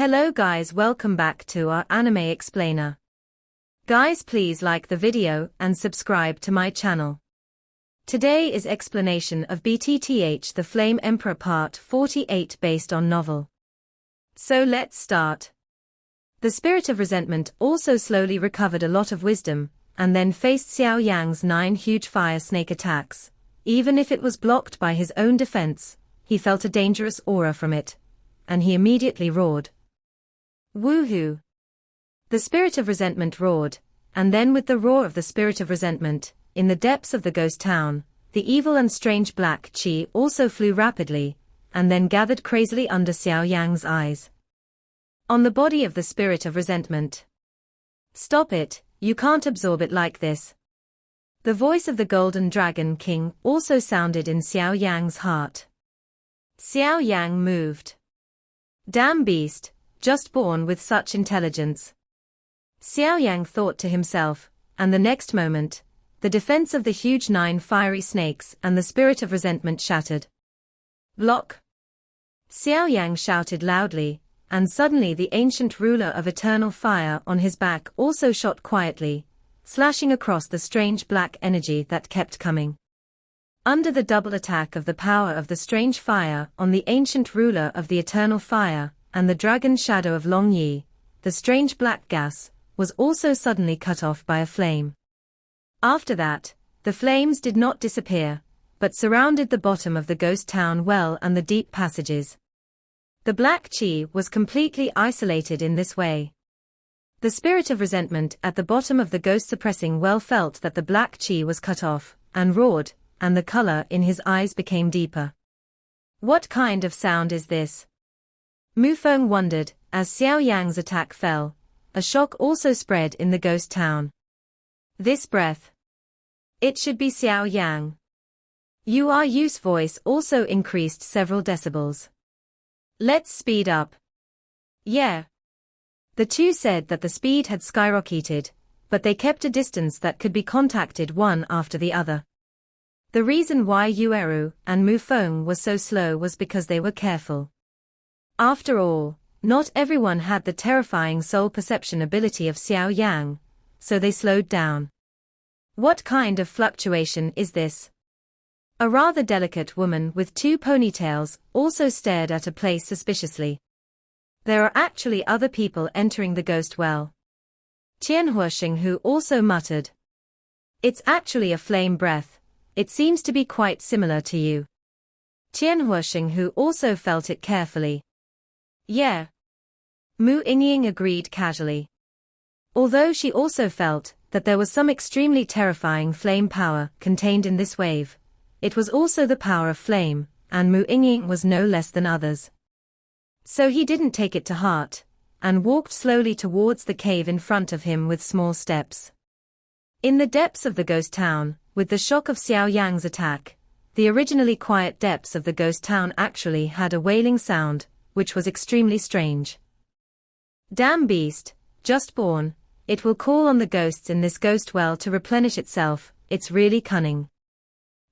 Hello guys, welcome back to our anime explainer. Guys, please like the video and subscribe to my channel. Today is explanation of BTTH The Flame Emperor Part 48 based on novel. So let's start. The spirit of resentment also slowly recovered a lot of wisdom, and then faced Xiao Yan's 9 huge fire snake attacks. Even if it was blocked by his own defense, he felt a dangerous aura from it, and he immediately roared. Woohoo! The spirit of resentment roared, and then with the roar of the spirit of resentment, in the depths of the ghost town, the evil and strange black chi also flew rapidly, and then gathered crazily under Xiao Yang's eyes. On the body of the spirit of resentment. Stop it, you can't absorb it like this. The voice of the Golden Dragon King also sounded in Xiao Yang's heart. Xiao Yang moved. Damn beast, just born with such intelligence. Xiao Yang thought to himself, and the next moment, the defense of the huge 9 fiery snakes and the spirit of resentment shattered. Block! Xiao Yang shouted loudly, and suddenly the ancient ruler of eternal fire on his back also shot quietly, slashing across the strange black energy that kept coming. Under the double attack of the power of the strange fire on the ancient ruler of the eternal fire, and the dragon shadow of Long Yi, the strange black gas, was also suddenly cut off by a flame. After that, the flames did not disappear, but surrounded the bottom of the ghost town well and the deep passages. The black chi was completely isolated in this way. The spirit of resentment at the bottom of the ghost suppressing well felt that the black chi was cut off, and roared, and the color in his eyes became deeper. What kind of sound is this? Mu Feng wondered, as Xiao Yang's attack fell. A shock also spread in the ghost town. This breath. It should be Xiao Yang. Yu's voice also increased several decibels. Let's speed up. Yeah. The two said that the speed had skyrocketed, but they kept a distance that could be contacted one after the other. The reason why Yueru and Mu Feng was so slow was because they were careful. After all, not everyone had the terrifying soul perception ability of Xiao Yang, so they slowed down. What kind of fluctuation is this? A rather delicate woman with 2 ponytails also stared at a place suspiciously. There are actually other people entering the ghost well. Tianhuoxing who also muttered. It's actually a flame breath, it seems to be quite similar to you. Tianhuoxing who also felt it carefully. Yeah. Mu Yingying agreed casually. Although she also felt that there was some extremely terrifying flame power contained in this wave, it was also the power of flame, and Mu Yingying was no less than others. So he didn't take it to heart, and walked slowly towards the cave in front of him with small steps. In the depths of the ghost town, with the shock of Xiao Yang's attack, the originally quiet depths of the ghost town actually had a wailing sound, which was extremely strange. Damn beast, just born, it will call on the ghosts in this ghost well to replenish itself, it's really cunning.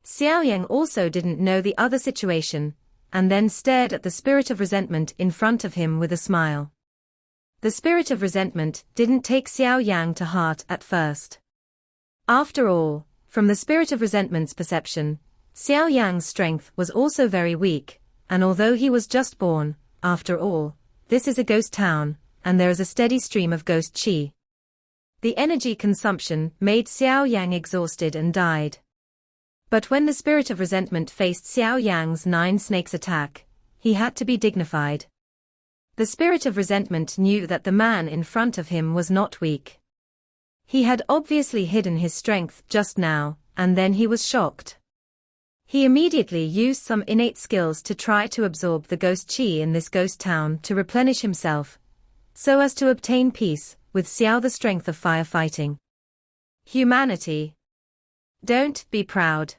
Xiao Yang also didn't know the other situation, and then stared at the spirit of resentment in front of him with a smile. The spirit of resentment didn't take Xiao Yang to heart at first. After all, from the spirit of resentment's perception, Xiao Yang's strength was also very weak, and although he was just born, after all, this is a ghost town, and there is a steady stream of ghost chi. The energy consumption made Xiao Yang exhausted and died. But when the spirit of resentment faced Xiao Yang's 9 snakes attack, he had to be dignified. The spirit of resentment knew that the man in front of him was not weak. He had obviously hidden his strength just now, and then he was shocked. He immediately used some innate skills to try to absorb the ghost chi in this ghost town to replenish himself, so as to obtain peace with Xiao the strength of firefighting. Humanity. Don't be proud.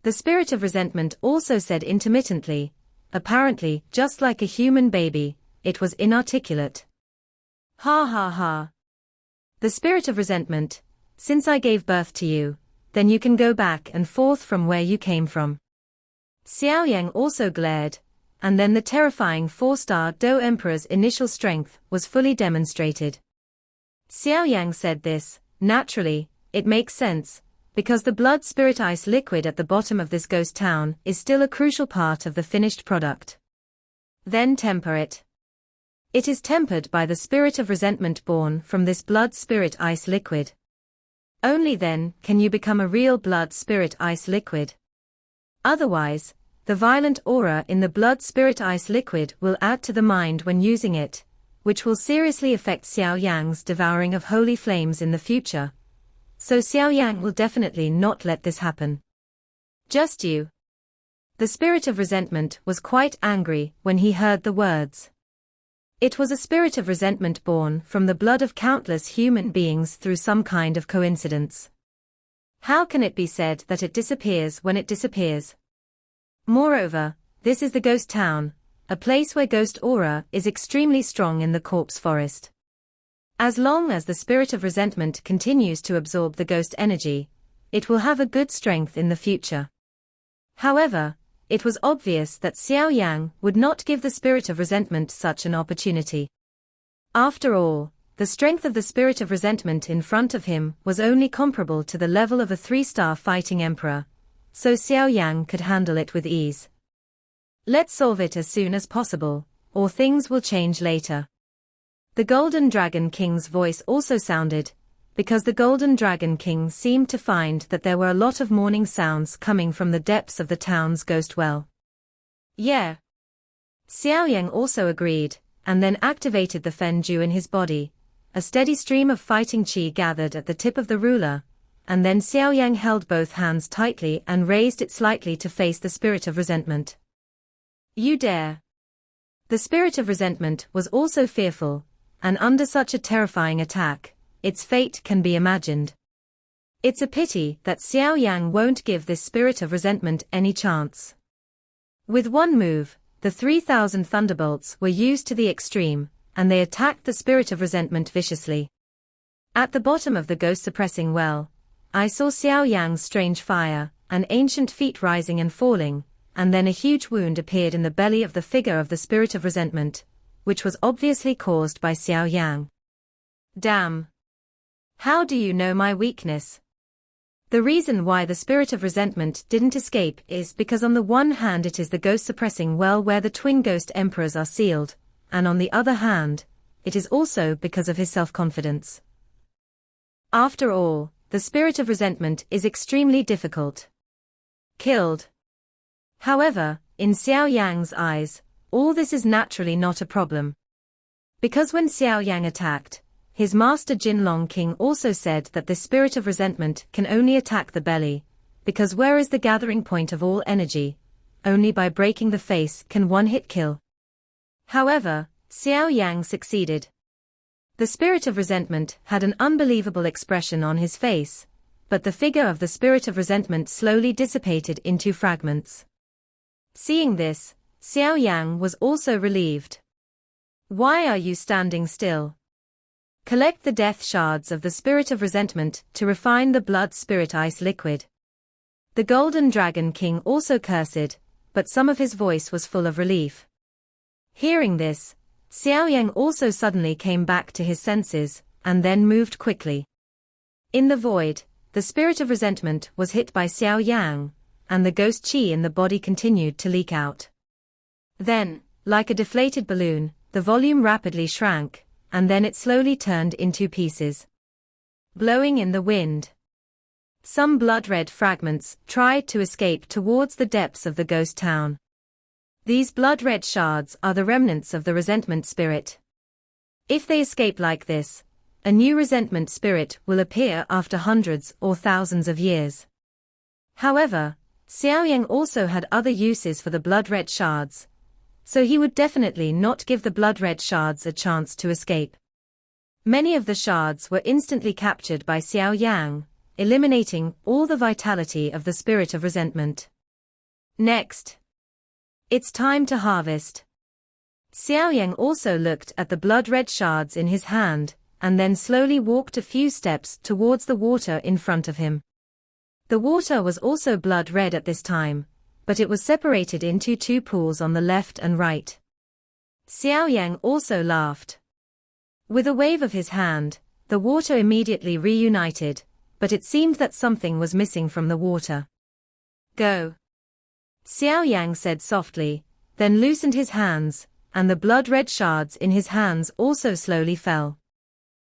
The spirit of resentment also said intermittently, apparently just like a human baby, it was inarticulate. Ha ha ha. The spirit of resentment, since I gave birth to you, then you can go back and forth from where you came from. Xiao Yang also glared, and then the terrifying 4-star Do Emperor's initial strength was fully demonstrated. Xiao Yang said this, naturally, it makes sense, because the blood spirit ice liquid at the bottom of this ghost town is still a crucial part of the finished product. Then temper it. It is tempered by the spirit of resentment born from this blood spirit ice liquid. Only then can you become a real blood spirit ice liquid. Otherwise, the violent aura in the blood spirit ice liquid will add to the mind when using it, which will seriously affect Xiao Yang's devouring of holy flames in the future. So Xiao Yang will definitely not let this happen. Just you. The spirit of resentment was quite angry when he heard the words. It was a spirit of resentment born from the blood of countless human beings through some kind of coincidence. How can it be said that it disappears when it disappears? Moreover, this is the ghost town, a place where ghost aura is extremely strong in the corpse forest. As long as the spirit of resentment continues to absorb the ghost energy, it will have a good strength in the future. However, it was obvious that Xiao Yang would not give the spirit of resentment such an opportunity. After all, the strength of the spirit of resentment in front of him was only comparable to the level of a 3-star fighting emperor, so Xiao Yang could handle it with ease. Let's solve it as soon as possible, or things will change later. The Golden Dragon King's voice also sounded, because the Golden Dragon King seemed to find that there were a lot of mourning sounds coming from the depths of the town's ghost well. Yeah. Xiao Yang also agreed, and then activated the Fenju in his body. A steady stream of fighting qi gathered at the tip of the ruler, and then Xiao Yang held both hands tightly and raised it slightly to face the spirit of resentment. You dare. The spirit of resentment was also fearful, and under such a terrifying attack, its fate can be imagined. It's a pity that Xiao Yang won't give this spirit of resentment any chance. With one move, the 3,000 thunderbolts were used to the extreme, and they attacked the spirit of resentment viciously. At the bottom of the ghost-suppressing well, I saw Xiao Yang's strange fire, an ancient feat rising and falling, and then a huge wound appeared in the belly of the figure of the spirit of resentment, which was obviously caused by Xiao Yang. Damn. How do you know my weakness? The reason why the spirit of resentment didn't escape is because on the one hand it is the ghost-suppressing well where the twin ghost emperors are sealed, and on the other hand, it is also because of his self-confidence. After all, the spirit of resentment is extremely difficult. Killed. However, in Xiao Yang's eyes, all this is naturally not a problem. Because when Xiao Yang attacked, his master Jinlong King also said that the spirit of resentment can only attack the belly, because where is the gathering point of all energy? Only by breaking the face can one hit kill. However, Xiao Yang succeeded. The spirit of resentment had an unbelievable expression on his face, but the figure of the spirit of resentment slowly dissipated into fragments. Seeing this, Xiao Yang was also relieved. Why are you standing still? Collect the death shards of the spirit of resentment to refine the blood spirit ice liquid. The Golden Dragon King also cursed, but some of his voice was full of relief. Hearing this, Xiao Yang also suddenly came back to his senses, and then moved quickly. In the void, the spirit of resentment was hit by Xiao Yang, and the ghost qi in the body continued to leak out. Then, like a deflated balloon, the volume rapidly shrank, and then it slowly turned into pieces. Blowing in the wind. Some blood-red fragments tried to escape towards the depths of the ghost town. These blood-red shards are the remnants of the resentment spirit. If they escape like this, a new resentment spirit will appear after hundreds or thousands of years. However, Xiao Yang also had other uses for the blood-red shards, so he would definitely not give the blood-red shards a chance to escape. Many of the shards were instantly captured by Xiao Yang, eliminating all the vitality of the spirit of resentment. Next. It's time to harvest. Xiao Yang also looked at the blood-red shards in his hand, and then slowly walked a few steps towards the water in front of him. The water was also blood-red at this time, but it was separated into two pools on the left and right. Xiao Yan also laughed. With a wave of his hand, the water immediately reunited, but it seemed that something was missing from the water. Go. Xiao Yang said softly, then loosened his hands, and the blood-red shards in his hands also slowly fell.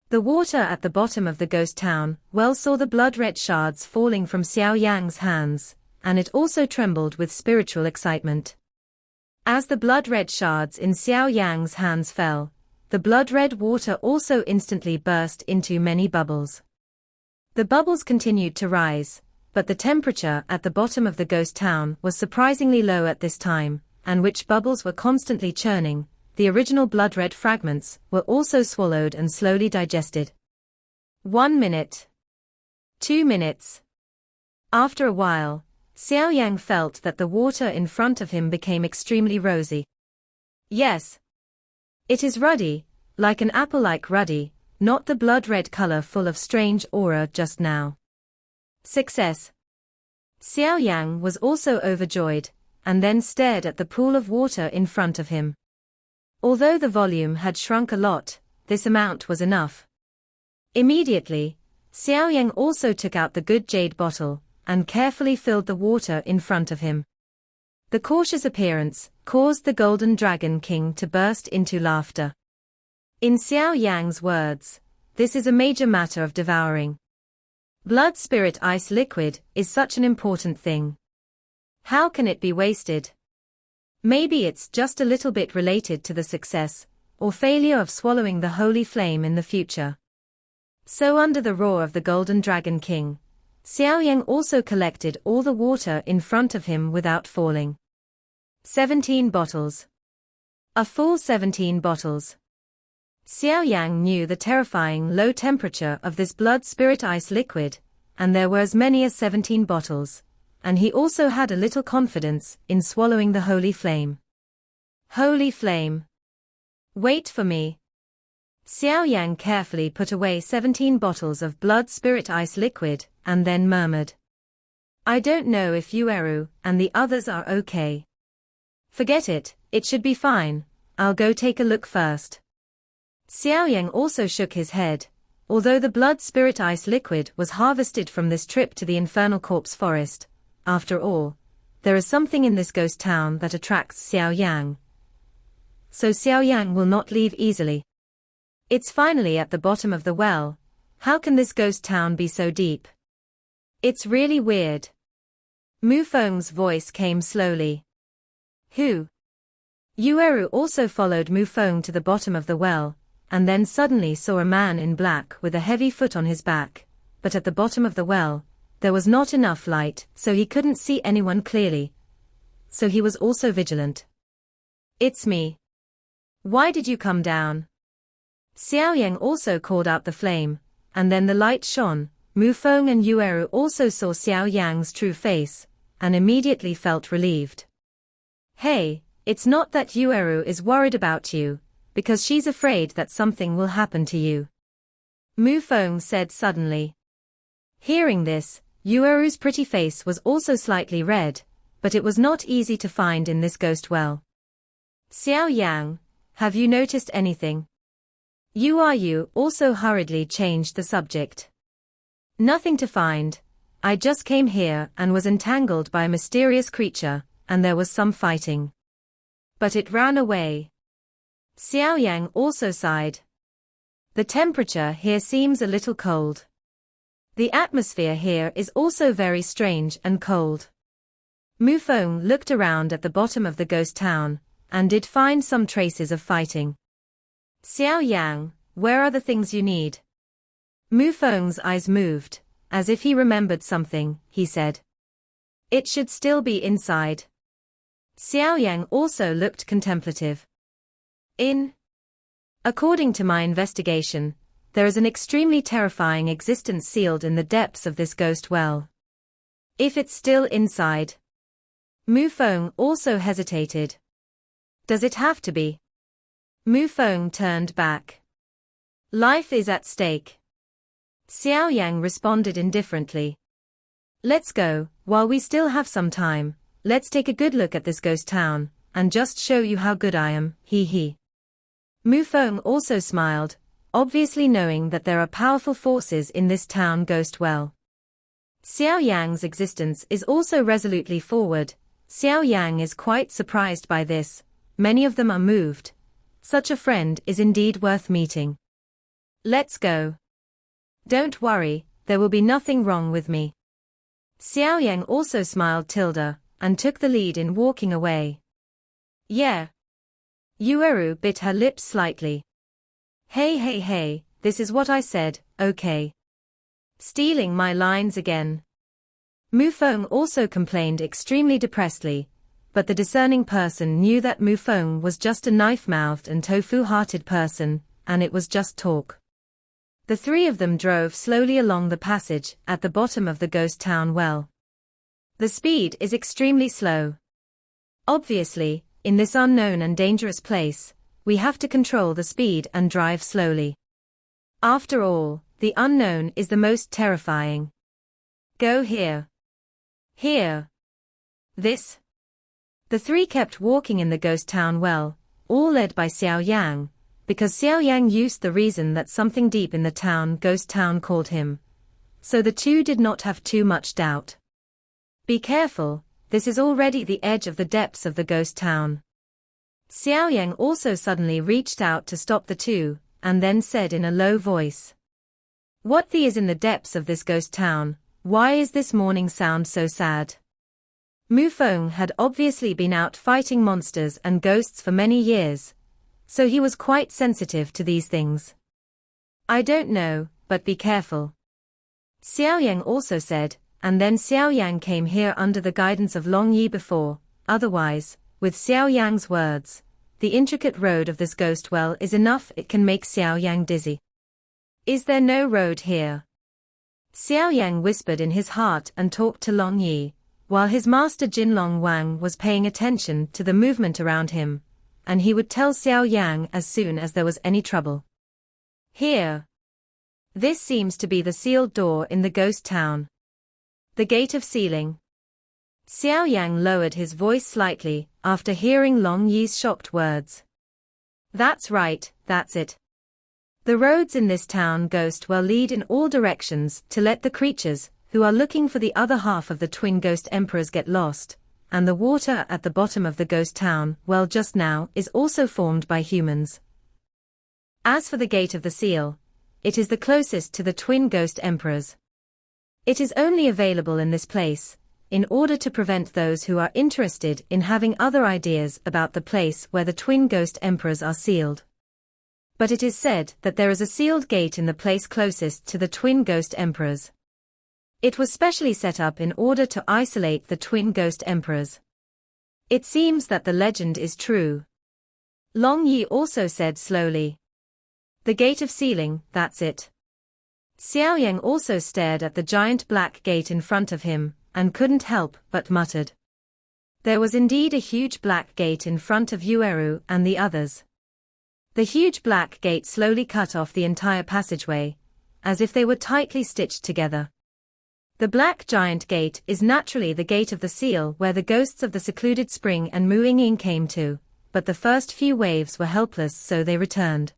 The water at the bottom of the ghost town well saw the blood-red shards falling from Xiao Yang's hands, and it also trembled with spiritual excitement. As the blood-red shards in Xiao Yang's hands fell, the blood-red water also instantly burst into many bubbles. The bubbles continued to rise, but the temperature at the bottom of the ghost town was surprisingly low at this time, and which bubbles were constantly churning. The original blood-red fragments were also swallowed and slowly digested. 1 minute. 2 minutes. After a while, Xiao Yang felt that the water in front of him became extremely rosy. Yes. It is ruddy, like an apple-like ruddy, not the blood-red color full of strange aura just now. Success. Xiao Yang was also overjoyed, and then stared at the pool of water in front of him. Although the volume had shrunk a lot, this amount was enough. Immediately, Xiao Yang also took out the good jade bottle, and carefully filled the water in front of him. The cautious appearance caused the Golden Dragon King to burst into laughter. In Xiao Yang's words, this is a major matter of devouring. Blood spirit ice liquid is such an important thing. How can it be wasted? Maybe it's just a little bit related to the success or failure of swallowing the holy flame in the future. So under the roar of the Golden Dragon King, Xiao Yang also collected all the water in front of him without falling. 17 bottles. A full 17 bottles. Xiao Yang knew the terrifying low temperature of this blood spirit ice liquid, and there were as many as 17 bottles, and he also had a little confidence in swallowing the holy flame. Holy flame. Wait for me. Xiao Yang carefully put away 17 bottles of blood spirit ice liquid, and then murmured. I don't know if Yueru and the others are okay. Forget it, it should be fine, I'll go take a look first. Xiao Yang also shook his head. Although the blood spirit ice liquid was harvested from this trip to the Infernal Corpse Forest, after all, there is something in this ghost town that attracts Xiao Yang. So Xiao Yang will not leave easily. It's finally at the bottom of the well. How can this ghost town be so deep? It's really weird. Mu Feng's voice came slowly. Who? Yueru also followed Mu Feng to the bottom of the well, and then suddenly saw a man in black with a heavy foot on his back, but at the bottom of the well, there was not enough light, so he couldn't see anyone clearly. So he was also vigilant. It's me. Why did you come down? Xiao Yang also called out the flame, and then the light shone. Mu Feng and Yueru also saw Xiao Yang's true face, and immediately felt relieved. Hey, it's not that Yueru is worried about you, because she's afraid that something will happen to you. Mu Feng said suddenly. Hearing this, Yueru's pretty face was also slightly red, but it was not easy to find in this ghost well. Xiao Yang, have you noticed anything? Yueru also hurriedly changed the subject. Nothing to find. I just came here and was entangled by a mysterious creature, and there was some fighting. But it ran away. Xiao Yang also sighed. The temperature here seems a little cold. The atmosphere here is also very strange and cold. Mu Feng looked around at the bottom of the ghost town, and did find some traces of fighting. Xiao Yang, where are the things you need? Mu Feng's eyes moved, as if he remembered something. He said. It should still be inside. Xiao Yang also looked contemplative. According to my investigation, there is an extremely terrifying existence sealed in the depths of this ghost well. If it's still inside. Mu Feng also hesitated. Does it have to be? Mu Feng turned back. Life is at stake. Xiao Yang responded indifferently. Let's go, while we still have some time. let's take a good look at this ghost town, and just show you how good I am, hee hee. Mu Feng also smiled, obviously knowing that there are powerful forces in this town ghost well. Xiao Yang's existence is also resolutely forward. Xiao Yang is quite surprised by this, many of them are moved. Such a friend is indeed worth meeting. Let's go. Don't worry, there will be nothing wrong with me. Xiao Yang also smiled tilde, and took the lead in walking away. Yeah. Yueru bit her lips slightly. Hey, this is what I said, okay. Stealing my lines again. Mu Feng also complained extremely depressedly, but the discerning person knew that Mu Feng was just a knife-mouthed and tofu-hearted person, and it was just talk. The three of them drove slowly along the passage at the bottom of the ghost town well. The speed is extremely slow. Obviously, in this unknown and dangerous place, we have to control the speed and drive slowly. After all, the unknown is the most terrifying. Go here. Here. This. The three kept walking in the ghost town well, all led by Xiao Yang, because Xiao Yang used the reason that something deep in the ghost town called him. So the two did not have too much doubt. Be careful, this is already the edge of the depths of the ghost town. Xiao Yang also suddenly reached out to stop the two, and then said in a low voice. What is in the depths of this ghost town? Why is this morning sound so sad? Mu Feng had obviously been out fighting monsters and ghosts for many years, so he was quite sensitive to these things. I don't know, but be careful. Xiao Yang also said, and then Xiao Yang came here under the guidance of Long Yi before, otherwise, with Xiao Yang's words, the intricate road of this ghost well is enough, it can make Xiao Yang dizzy. Is there no road here? Xiao Yang whispered in his heart and talked to Long Yi, while his master Jinlong Wang was paying attention to the movement around him, and he would tell Xiao Yang as soon as there was any trouble. Here. This seems to be the sealed door in the ghost town. The gate of sealing. Xiao Yang lowered his voice slightly after hearing Long Yi's shocked words. That's right, that's it. The roads in this town ghost well lead in all directions to let the creatures who are looking for the other half of the twin ghost emperors get lost, and the water at the bottom of the ghost town well just now is also formed by humans. As for the gate of the seal, it is the closest to the twin ghost emperors. It is only available in this place, in order to prevent those who are interested in having other ideas about the place where the twin ghost emperors are sealed. But it is said that there is a sealed gate in the place closest to the twin ghost emperors. It was specially set up in order to isolate the twin ghost emperors. It seems that the legend is true. Long Yi also said slowly. The gate of sealing, that's it. Xiao Yang also stared at the giant black gate in front of him, and couldn't help but muttered. There was indeed a huge black gate in front of Yueru and the others. The huge black gate slowly cut off the entire passageway, as if they were tightly stitched together. The black giant gate is naturally the gate of the seal where the ghosts of the secluded spring and Mu Ying came to, but the first few waves were helpless, so they returned.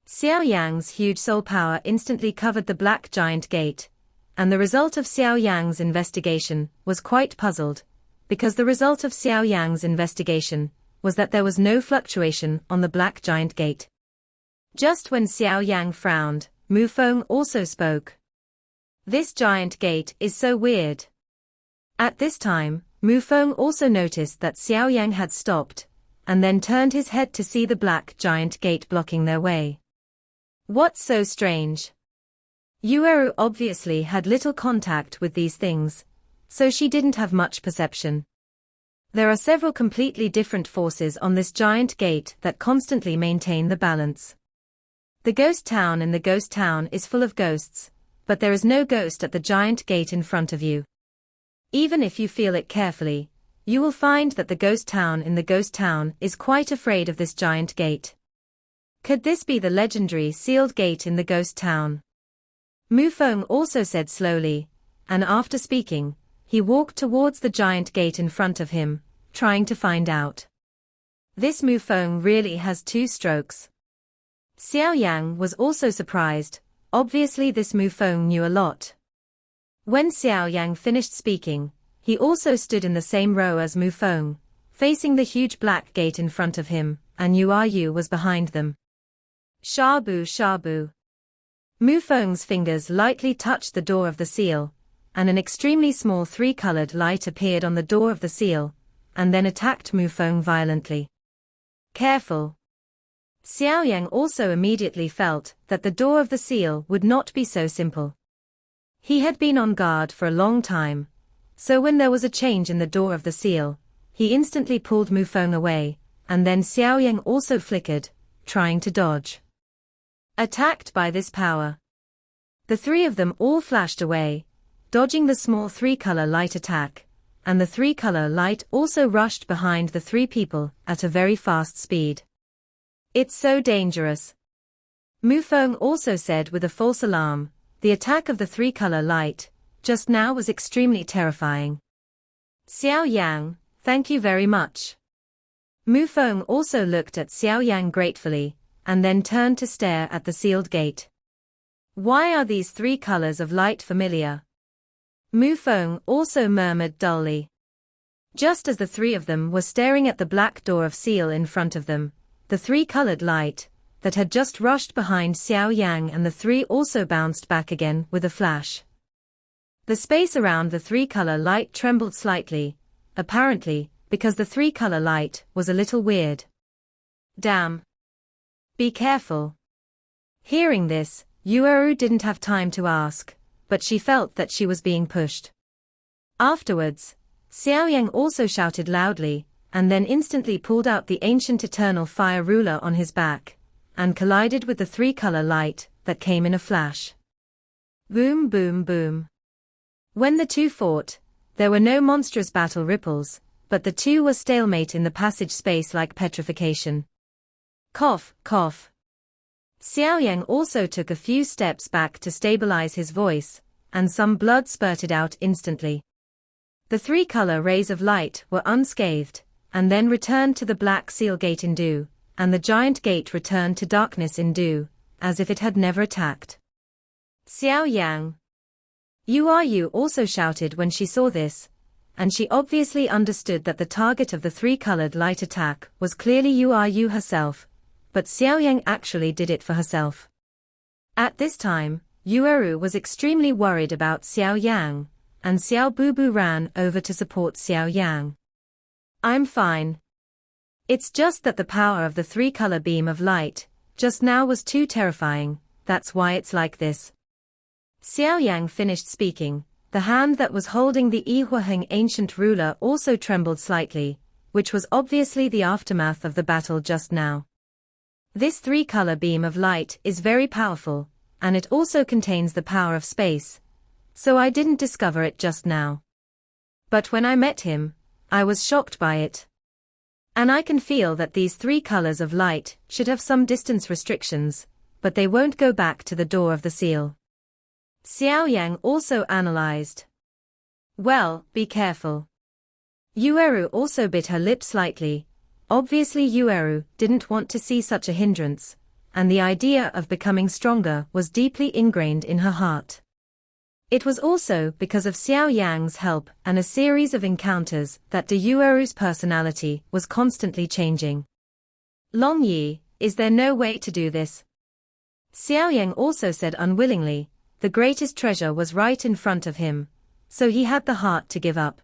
Xiao Yang's huge soul power instantly covered the black giant gate, and the result of Xiao Yang's investigation was quite puzzled, because the result of Xiao Yang's investigation was that there was no fluctuation on the black giant gate. Just when Xiao Yang frowned, Mu Feng also spoke. This giant gate is so weird. At this time, Mu Feng also noticed that Xiao Yang had stopped, and then turned his head to see the black giant gate blocking their way. What's so strange? Yueru obviously had little contact with these things, so she didn't have much perception. There are several completely different forces on this giant gate that constantly maintain the balance. The ghost town in the ghost town is full of ghosts, but there is no ghost at the giant gate in front of you. Even if you feel it carefully, you will find that the ghost town in the ghost town is quite afraid of this giant gate. Could this be the legendary sealed gate in the ghost town? Mu Feng also said slowly, and after speaking, he walked towards the giant gate in front of him, trying to find out. This Mufeng really has 2 strokes. Xiao Yan was also surprised. Obviously this Mufeng knew a lot. When Xiao Yan finished speaking, he also stood in the same row as Mufeng, facing the huge black gate in front of him, and Yu was behind them. Shabu shabu. Mufeng's fingers lightly touched the door of the seal, and an extremely small 3-colored light appeared on the door of the seal, and then attacked Mufeng violently. Careful. Xiao Yan also immediately felt that the door of the seal would not be so simple. He had been on guard for a long time, so when there was a change in the door of the seal, he instantly pulled Mufeng away, and then Xiao Yan also flickered, trying to dodge. Attacked by this power, the 3 of them all flashed away, dodging the small 3-color light attack, and the 3-color light also rushed behind the 3 people at a very fast speed. It's so dangerous. Mufeng also said with a false alarm, the attack of the 3-color light just now was extremely terrifying. Xiao Yang, thank you very much. Mufeng also looked at Xiao Yang gratefully, and then turned to stare at the sealed gate. Why are these 3 colors of light familiar? Mufeng also murmured dully. Just as the 3 of them were staring at the black door of seal in front of them, the 3-colored light that had just rushed behind Xiao Yang and the 3 also bounced back again with a flash. The space around the 3-color light trembled slightly, apparently because the 3-color light was a little weird. Damn. Be careful. Hearing this, Yu didn't have time to ask, but she felt that she was being pushed. Afterwards, Xiao Yang also shouted loudly, and then instantly pulled out the ancient eternal fire ruler on his back, and collided with the 3-color light that came in a flash. Boom boom boom. When the 2 fought, there were no monstrous battle ripples, but the 2 were stalemate in the passage space like petrification. Cough, cough. Xiao Yang also took a few steps back to stabilize his voice, and some blood spurted out instantly. The 3-color rays of light were unscathed, and then returned to the black seal gate in dew, and the giant gate returned to darkness in dew, as if it had never attacked. Xiao Yang. Yu also shouted when she saw this, and she obviously understood that the target of the 3-colored light attack was clearly Yu herself, but Xiao Yang actually did it for herself. At this time, Yu was extremely worried about Xiao Yang, and Xiao Bubu ran over to support Xiao Yang. I'm fine. It's just that the power of the 3-color beam of light just now was too terrifying, that's why it's like this. Xiao Yang finished speaking. The hand that was holding the Yihuaheng ancient ruler also trembled slightly, which was obviously the aftermath of the battle just now. This 3-color beam of light is very powerful, and it also contains the power of space, so I didn't discover it just now. But when I met him, I was shocked by it. And I can feel that these 3 colors of light should have some distance restrictions, but they won't go back to the door of the seal. Xiao Yang also analyzed. Well, be careful. Yu also bit her lip slightly. Obviously Yu didn't want to see such a hindrance, and the idea of becoming stronger was deeply ingrained in her heart. It was also because of Xiao Yang's help and a series of encounters that Yu's personality was constantly changing. Long Yi, is there no way to do this? Xiao Yang also said unwillingly. The greatest treasure was right in front of him, so he had the heart to give up.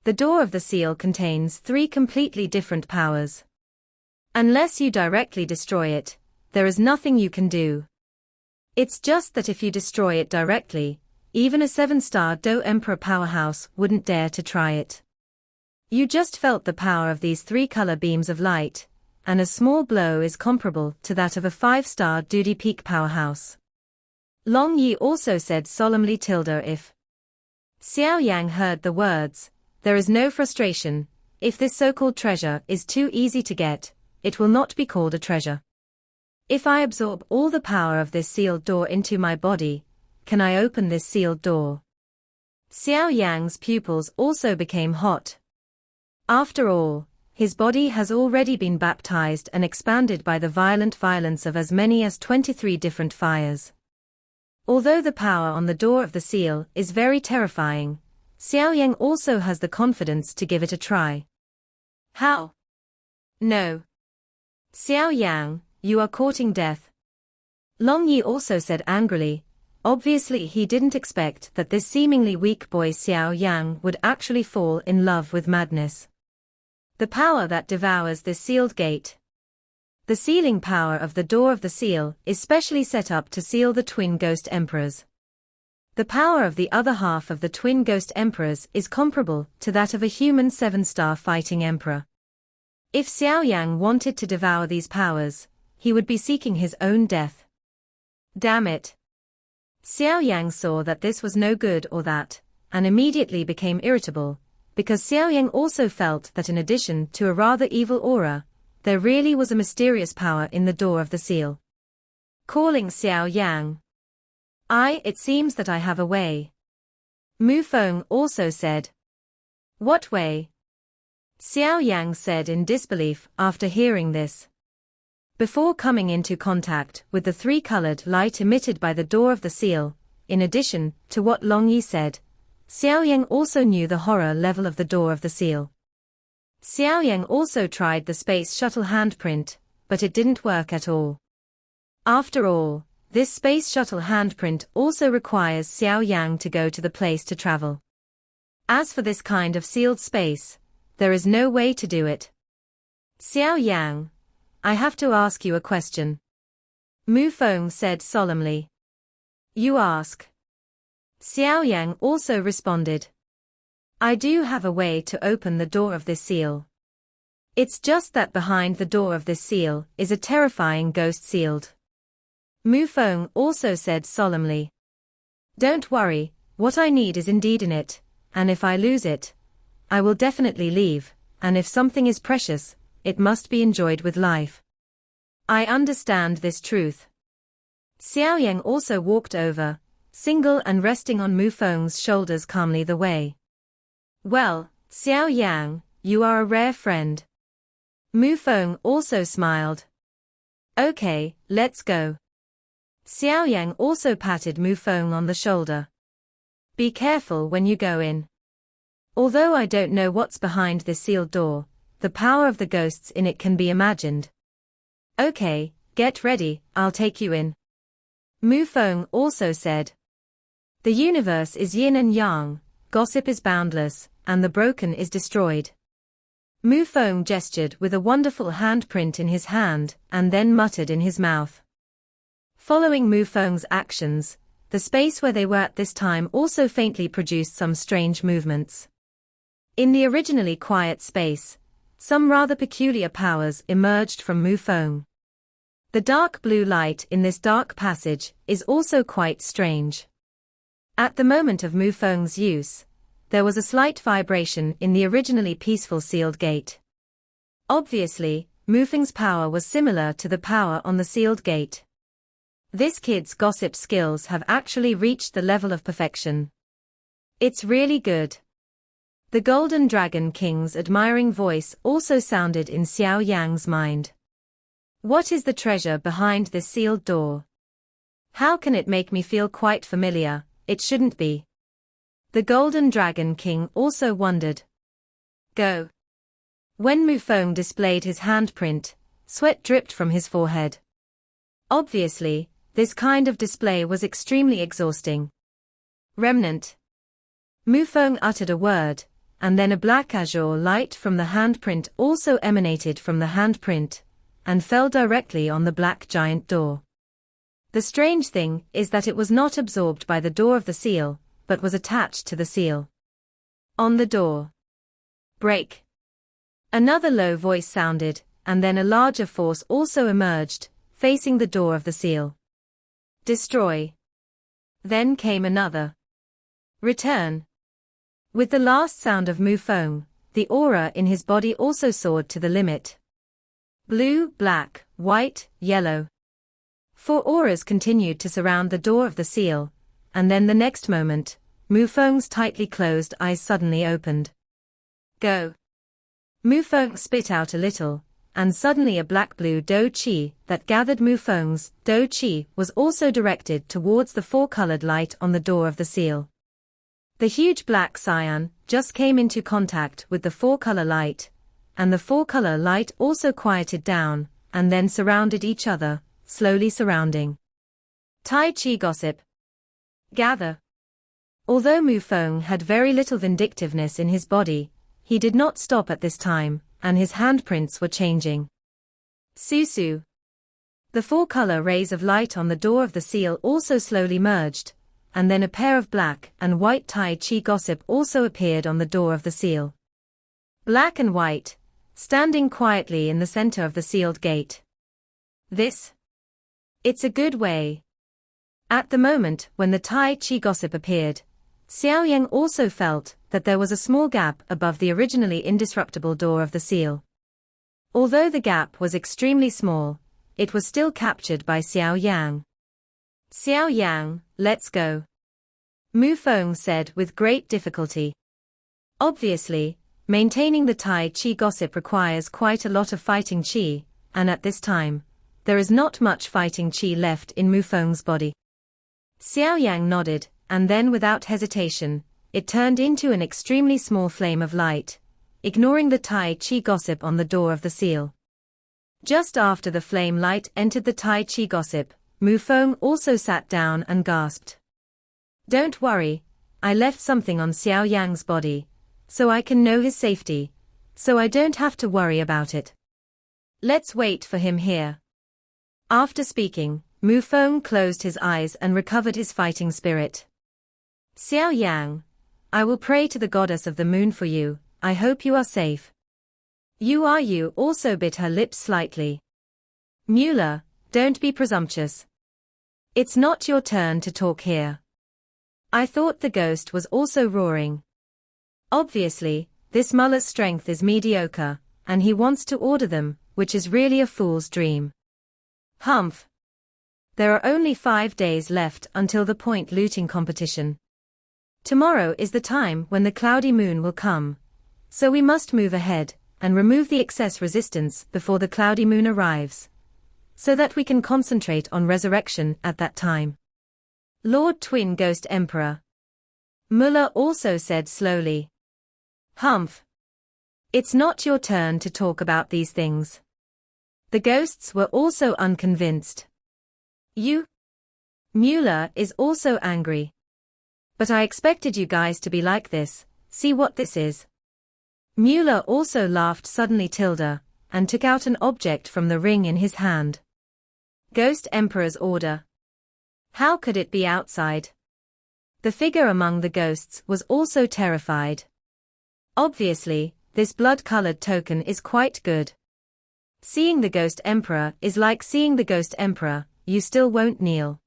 The door of the seal contains 3 completely different powers. Unless you directly destroy it, there is nothing you can do. It's just that if you destroy it directly, even a 7-star Do Emperor powerhouse wouldn't dare to try it. You just felt the power of these 3-color beams of light, and a small blow is comparable to that of a 5-star Duty Peak powerhouse. Long Yi also said solemnly if Xiao Yang heard the words, there is no frustration, if this so-called treasure is too easy to get, it will not be called a treasure. If I absorb all the power of this sealed door into my body, can I open this sealed door? Xiao Yang's pupils also became hot. After all, his body has already been baptized and expanded by the violent violence of as many as 23 different fires. Although the power on the door of the seal is very terrifying, Xiao Yang also has the confidence to give it a try. How? No. Xiao Yang, you are courting death. Long Yi also said angrily. Obviously he didn't expect that this seemingly weak boy Xiao Yang would actually fall in love with madness. The power that devours this sealed gate. The sealing power of the door of the seal is specially set up to seal the twin ghost emperors. The power of the other half of the twin ghost emperors is comparable to that of a human 7-star fighting emperor. If Xiao Yang wanted to devour these powers, he would be seeking his own death. Damn it. Xiao Yang saw that this was no good or that, and immediately became irritable, because Xiao Yang also felt that in addition to a rather evil aura, there really was a mysterious power in the door of the seal. Calling Xiao Yang. It seems that I have a way. Mu Feng also said. What way? Xiao Yang said in disbelief after hearing this. Before coming into contact with the three-colored light emitted by the door of the seal, in addition to what Long Yi said, Xiao Yang also knew the horror level of the door of the seal. Xiao Yang also tried the space shuttle handprint, but it didn't work at all. After all, this space shuttle handprint also requires Xiao Yang to go to the place to travel. As for this kind of sealed space, there is no way to do it. Xiao Yang, I have to ask you a question. Mu Feng said solemnly. You ask. Xiao Yang also responded. I do have a way to open the door of this seal. It's just that behind the door of this seal is a terrifying ghost sealed. Mu Feng also said solemnly. Don't worry, what I need is indeed in it, and if I lose it, I will definitely leave, and if something is precious, it must be enjoyed with life. I understand this truth. Xiao Yang also walked over, single and resting on Mu Feng's shoulders calmly the way. Well, Xiao Yang, you are a rare friend. Mu Feng also smiled. Okay, let's go. Xiao Yang also patted Mu Feng on the shoulder. Be careful when you go in. Although I don't know what's behind this sealed door, the power of the ghosts in it can be imagined. Okay, get ready, I'll take you in. Mu Feng also said. The universe is yin and yang, gossip is boundless, and the broken is destroyed. Mu Feng gestured with a wonderful handprint in his hand, and then muttered in his mouth. Following Mu Feng's actions, the space where they were at this time also faintly produced some strange movements. In the originally quiet space, some rather peculiar powers emerged from Mu Feng. The dark blue light in this dark passage is also quite strange. At the moment of Mu Feng's use, there was a slight vibration in the originally peaceful sealed gate. Obviously, Mu Feng's power was similar to the power on the sealed gate. This kid's gossip skills have actually reached the level of perfection. It's really good. The Golden Dragon King's admiring voice also sounded in Xiao Yang's mind. What is the treasure behind this sealed door? How can it make me feel quite familiar? It shouldn't be. The Golden Dragon King also wondered. Go. When Mu Feng displayed his handprint, sweat dripped from his forehead. Obviously, this kind of display was extremely exhausting. Remnant. Mu Feng uttered a word, and then a black azure light from the handprint also emanated from the handprint, and fell directly on the black giant door. The strange thing is that it was not absorbed by the door of the seal, but was attached to the seal. On the door. Break. Another low voice sounded, and then a larger force also emerged, facing the door of the seal. Destroy. Then came another. Return. With the last sound of Mu Feng, the aura in his body also soared to the limit. Blue, black, white, yellow. 4 auras continued to surround the door of the seal, and then the next moment, Mufeng's tightly closed eyes suddenly opened. Go. Mufeng spit out a little, and suddenly a black-blue dou qi that gathered Mufeng's dou qi was also directed towards the four-colored light on the door of the seal. The huge black cyan just came into contact with the four-color light, and the four-color light also quieted down, and then surrounded each other, slowly surrounding. Tai Chi gossip. Gather. Although Mufeng had very little vindictiveness in his body, he did not stop at this time, and his handprints were changing. Susu. The four-color rays of light on the door of the seal also slowly merged, and then a pair of black and white Tai Chi gossip also appeared on the door of the seal. Black and white, standing quietly in the center of the sealed gate. It's a good way. At the moment when the Tai Chi gossip appeared, Xiao Yan also felt that there was a small gap above the originally indestructible door of the seal. Although the gap was extremely small, it was still captured by Xiao Yang. Xiao Yang, let's go. Mufeng said with great difficulty. Obviously, maintaining the Tai Chi gossip requires quite a lot of fighting chi, and at this time, there is not much fighting chi left in Mufeng's body. Xiao Yang nodded, and then without hesitation, it turned into an extremely small flame of light, ignoring the Tai Chi gossip on the door of the seal. Just after the flame light entered the Tai Chi gossip, Mufeng also sat down and gasped. Don't worry, I left something on Xiao Yang's body, so I can know his safety, so I don't have to worry about it. Let's wait for him here. After speaking, Mufeng closed his eyes and recovered his fighting spirit. Xiao Yang, I will pray to the goddess of the moon for you, I hope you are safe. You also bit her lips slightly. Mueller, don't be presumptuous. It's not your turn to talk here. I thought the ghost was also roaring. Obviously, this muller's strength is mediocre, and he wants to order them, which is really a fool's dream. Humph. There are only 5 days left until the point looting competition. Tomorrow is the time when the cloudy moon will come, so we must move ahead and remove the excess resistance before the cloudy moon arrives, so that we can concentrate on resurrection at that time. Lord Twin Ghost Emperor. Muller also said slowly. Humph. It's not your turn to talk about these things. The ghosts were also unconvinced. Mueller is also angry. But I expected you guys to be like this, see what this is. Mueller also laughed suddenly and took out an object from the ring in his hand. Ghost Emperor's order. How could it be outside? The figure among the ghosts was also terrified. Obviously, this blood-colored token is quite good. Seeing the Ghost Emperor is like seeing the Ghost Emperor, you still won't kneel.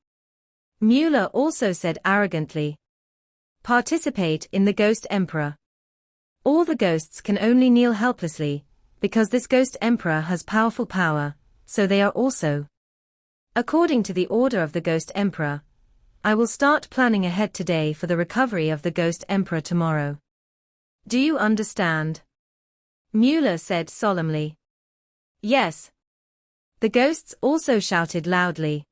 Mueller also said arrogantly. Participate in the Ghost Emperor. All the ghosts can only kneel helplessly, because this Ghost Emperor has powerful power, so they are also. According to the order of the Ghost Emperor, I will start planning ahead today for the recovery of the Ghost Emperor tomorrow. Do you understand? Mueller said solemnly. Yes. The ghosts also shouted loudly.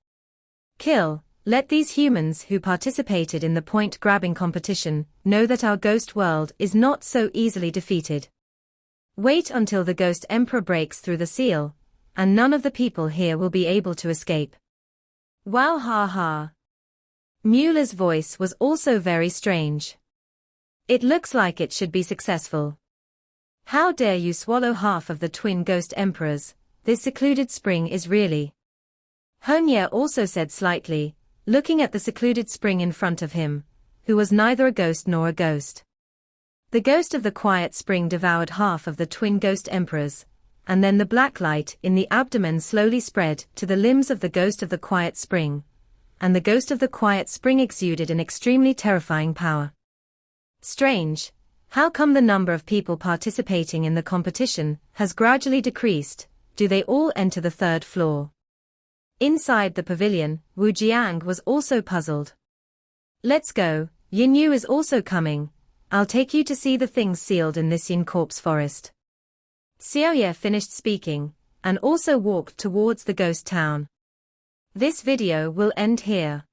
Kill. Let these humans who participated in the point-grabbing competition know that our ghost world is not so easily defeated. Wait until the Ghost Emperor breaks through the seal, and none of the people here will be able to escape. Wow ha ha. Mueller's voice was also very strange. It looks like it should be successful. How dare you swallow half of the twin Ghost Emperors, this secluded spring is really. Hongye also said slightly, looking at the secluded spring in front of him, who was neither a ghost nor a ghost. The ghost of the quiet spring devoured half of the twin Ghost Emperors, and then the black light in the abdomen slowly spread to the limbs of the ghost of the quiet spring, and the ghost of the quiet spring exuded an extremely terrifying power. Strange, how come the number of people participating in the competition has gradually decreased? Do they all enter the 3rd floor? Inside the pavilion, Wu Jiang was also puzzled. Let's go, Yin Yu is also coming. I'll take you to see the things sealed in this Yin corpse forest. Xiao Yan finished speaking, and also walked towards the ghost town. This video will end here.